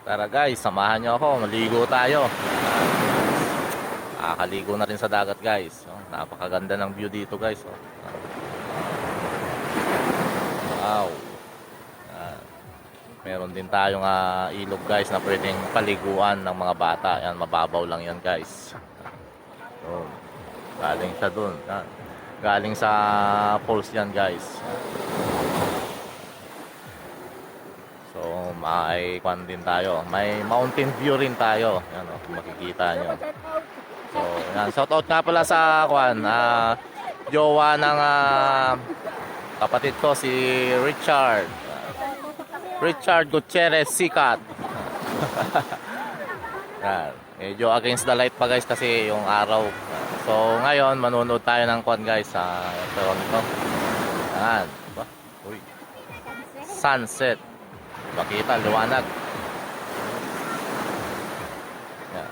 Tara guys, samahan nyo ako. Maligo tayo. Nakakaligo na rin sa dagat guys. Oh, napakaganda ng view dito guys. Oh. Wow. Ah, meron din tayong ilog guys na pwedeng paliguan ng mga bata. Yan, mababaw lang yan guys. Oh, galing siya dun. Yan. Galing sa falls yan guys. So, may kwan din tayo. May mountain view rin tayo. Yan, oh, makikita nyo. So, yan. Shoutout nga pala sa kwan. Jowa ng kapatid ko si Richard. Richard Gutierrez Sikat. Yan. Medyo against the light pa guys kasi yung araw. So, ngayon manonood tayo ng kwan guys sa Toronto. Yan. Uy. Sunset. Makita, liwanag. Yan.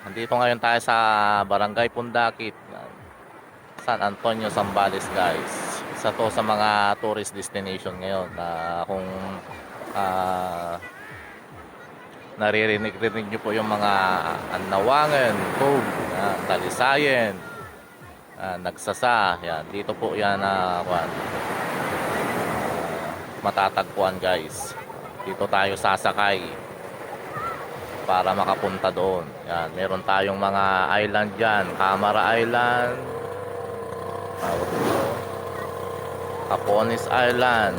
Nandito ngayon tayo sa Barangay Pundakit, San Antonio, Zambales guys. Isa to sa mga tourist destination ngayon na kung naririnig nyo po yung mga Annawangan, Cove, Talisayen, Nagsasa. Yan. Dito po yan matatagpuan guys. Dito tayo sasakay para makapunta doon. Yan, meron tayong mga island dyan. Camara Island, Capones Island,